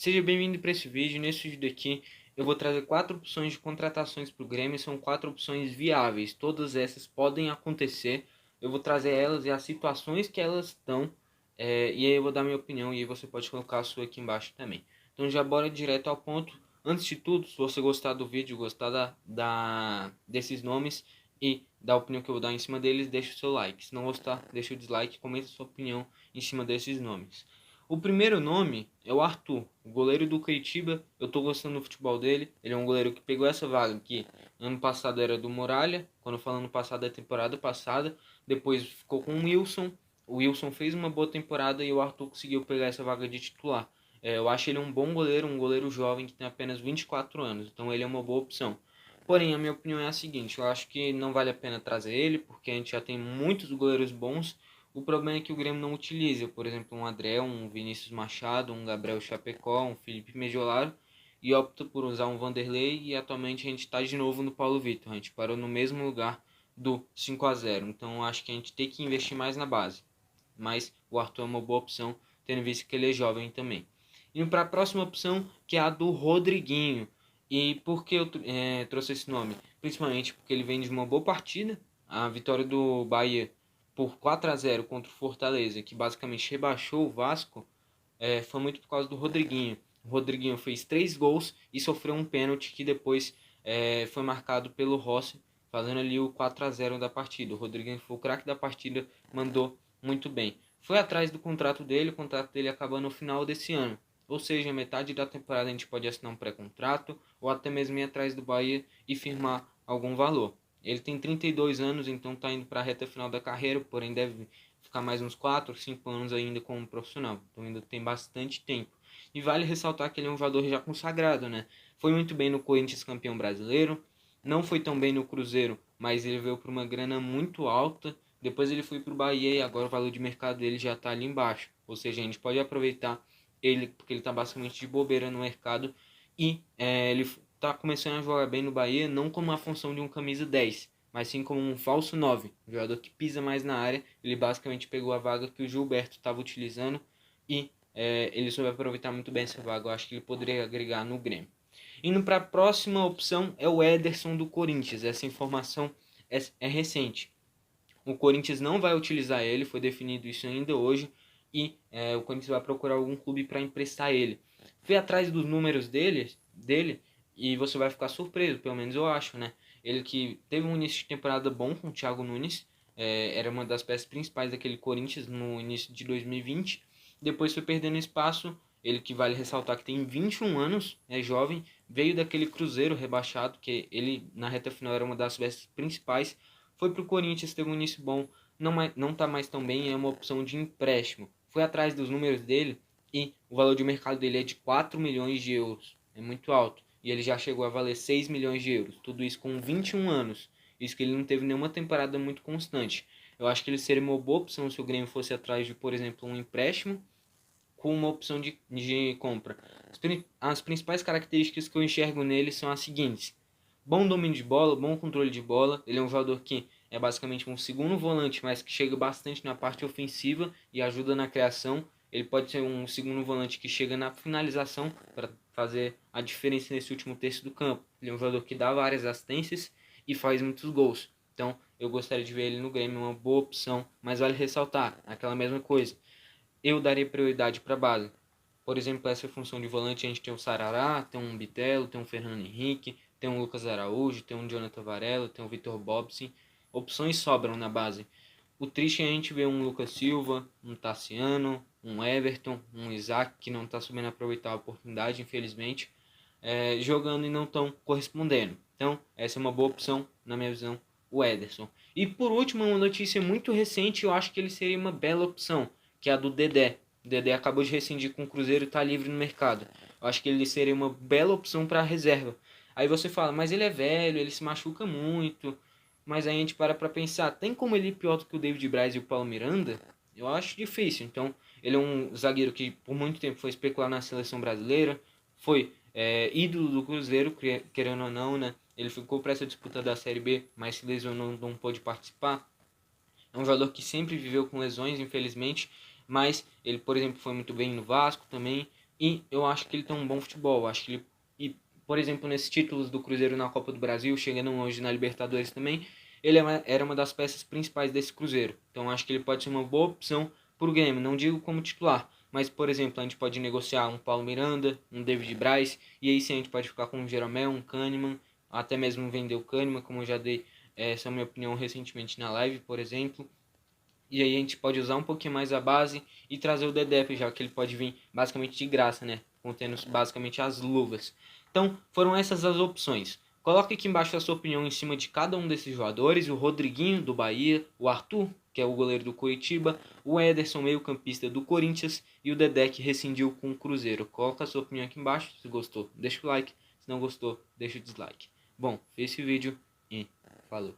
Seja bem-vindo para esse vídeo. Nesse vídeo aqui eu vou trazer 4 opções de contratações para o Grêmio. São 4 opções viáveis, todas essas podem acontecer. Eu vou trazer elas e as situações que elas estão, e aí eu vou dar minha opinião e aí você pode colocar a sua aqui embaixo também. Então já bora direto ao ponto. Antes de tudo, se você gostar do vídeo, gostar desses nomes e da opinião que eu vou dar em cima deles, deixa o seu like. Se não gostar, deixa o dislike, comenta a sua opinião em cima desses nomes. O primeiro nome é o Arthur, o goleiro do Curitiba. Eu tô gostando do futebol dele. Ele é um goleiro que pegou essa vaga que ano passado era do Muralha. Quando eu falo ano passado, é temporada passada. Depois ficou com o Wilson. O Wilson fez uma boa temporada e o Arthur conseguiu pegar essa vaga de titular. Eu acho ele um bom goleiro, um goleiro jovem que tem apenas 24 anos. Então ele é uma boa opção. Porém, a minha opinião é a seguinte: eu acho que não vale a pena trazer ele, porque a gente já tem muitos goleiros bons. O problema é que o Grêmio não utiliza, por exemplo, um André, um Vinícius Machado, um Gabriel Chapecó, um Felipe Mejolaro, e opta por usar um Vanderlei, e atualmente a gente está de novo no Paulo Vitor. A gente parou no mesmo lugar do 5-0. Então eu acho que a gente tem que investir mais na base. Mas o Arthur é uma boa opção, tendo visto que ele é jovem também. Indo para a próxima opção, que é a do Rodriguinho. E por que eu trouxe esse nome? Principalmente porque ele vem de uma boa partida. A vitória do Bahia por 4-0 contra o Fortaleza, que basicamente rebaixou o Vasco, foi muito por causa do Rodriguinho. O Rodriguinho fez 3 gols e sofreu um pênalti que depois foi marcado pelo Rossi, fazendo ali o 4-0 da partida. O Rodriguinho foi o craque da partida, mandou muito bem. Foi atrás do contrato dele, o contrato dele acaba no final desse ano. Ou seja, metade da temporada a gente pode assinar um pré-contrato ou até mesmo ir atrás do Bahia e firmar algum valor. Ele tem 32 anos, então está indo para a reta final da carreira, porém deve ficar mais uns 4, 5 anos ainda como profissional. Então ainda tem bastante tempo. E vale ressaltar que ele é um jogador já consagrado, né? Foi muito bem no Corinthians, campeão brasileiro. Não foi tão bem no Cruzeiro, mas ele veio por uma grana muito alta. Depois ele foi para o Bahia e agora o valor de mercado dele já está ali embaixo. Ou seja, a gente pode aproveitar ele porque ele está basicamente de bobeira no mercado. E ele está começando a jogar bem no Bahia, não como a função de um camisa 10, mas sim como um falso 9, um jogador que pisa mais na área. Ele basicamente pegou a vaga que o Gilberto estava utilizando e ele soube aproveitar muito bem essa vaga. Eu acho que ele poderia agregar no Grêmio. Indo para a próxima opção é o Ederson do Corinthians. Essa informação é recente. O Corinthians não vai utilizar ele, foi definido isso ainda hoje, e o Corinthians vai procurar algum clube para emprestar ele. Fui atrás dos números dele e você vai ficar surpreso, pelo menos eu acho, né? Ele que teve um início de temporada bom com o Thiago Nunes, era uma das peças principais daquele Corinthians no início de 2020, depois foi perdendo espaço. Ele que vale ressaltar que tem 21 anos, é jovem, veio daquele Cruzeiro rebaixado, que ele na reta final era uma das peças principais, foi para o Corinthians, teve um início bom, não tá mais tão bem, é uma opção de empréstimo. Foi atrás dos números dele e o valor de mercado dele é de 4 milhões de euros. É muito alto. E ele já chegou a valer 6 milhões de euros. Tudo isso com 21 anos. Isso que ele não teve nenhuma temporada muito constante. Eu acho que ele seria uma boa opção se o Grêmio fosse atrás de, por exemplo, um empréstimo com uma opção de compra. As principais características que eu enxergo nele são as seguintes: bom domínio de bola, bom controle de bola. Ele é um jogador que é basicamente um segundo volante, mas que chega bastante na parte ofensiva e ajuda na criação. Ele pode ser um segundo volante que chega na finalização para fazer a diferença nesse último terço do campo. Ele é um jogador que dá várias assistências e faz muitos gols. Então eu gostaria de ver ele no Grêmio, uma boa opção, mas vale ressaltar aquela mesma coisa: eu daria prioridade para a base. Por exemplo, essa função de volante a gente tem o Sarará, tem um Bitelo, tem um Fernando Henrique, tem um Lucas Araújo, tem um Jonathan Varela, tem um Vitor Bobson. Opções sobram na base. O triste é a gente ver um Lucas Silva, um Tassiano, um Everton, um Isaac, que não está sabendo aproveitar a oportunidade, infelizmente, jogando e não estão correspondendo. Então, essa é uma boa opção, na minha visão, o Ederson. E por último, uma notícia muito recente, eu acho que ele seria uma bela opção, que é a do Dedé. O Dedé acabou de rescindir com o Cruzeiro e está livre no mercado. Eu acho que ele seria uma bela opção para a reserva. Aí você fala, mas ele é velho, ele se machuca muito. Mas aí a gente para pensar, tem como ele ir pior do que o David Braz e o Paulo Miranda? Eu acho difícil. Então, ele é um zagueiro que por muito tempo foi especular na seleção brasileira, foi ídolo do Cruzeiro, querendo ou não, né? Ele ficou para essa disputa da Série B, mas se lesionou, não pôde participar. É um jogador que sempre viveu com lesões, infelizmente, mas ele, por exemplo, foi muito bem no Vasco também e eu acho que ele tem um bom futebol. Acho que ele, e, por exemplo, nesses títulos do Cruzeiro na Copa do Brasil, chegando hoje na Libertadores também, ele era uma das peças principais desse Cruzeiro. Então acho que ele pode ser uma boa opção para o Grêmio. Não digo como titular, mas, por exemplo, a gente pode negociar um Paulo Miranda, um David Braz, e aí sim a gente pode ficar com um Jeromel, um Kahneman, até mesmo vender o Kahneman, como eu já dei essa é a minha opinião recentemente na live, por exemplo. E aí a gente pode usar um pouquinho mais a base e trazer o DDF, já que ele pode vir basicamente de graça, né? Contendo basicamente as luvas. Então, foram essas as opções. Coloque aqui embaixo a sua opinião em cima de cada um desses jogadores. O Rodriguinho, do Bahia. O Arthur, que é o goleiro do Curitiba. O Ederson, meio campista do Corinthians. E o Dedé, que rescindiu com o Cruzeiro. Coloca a sua opinião aqui embaixo. Se gostou, deixa o like. Se não gostou, deixa o dislike. Bom, esse vídeo e falou.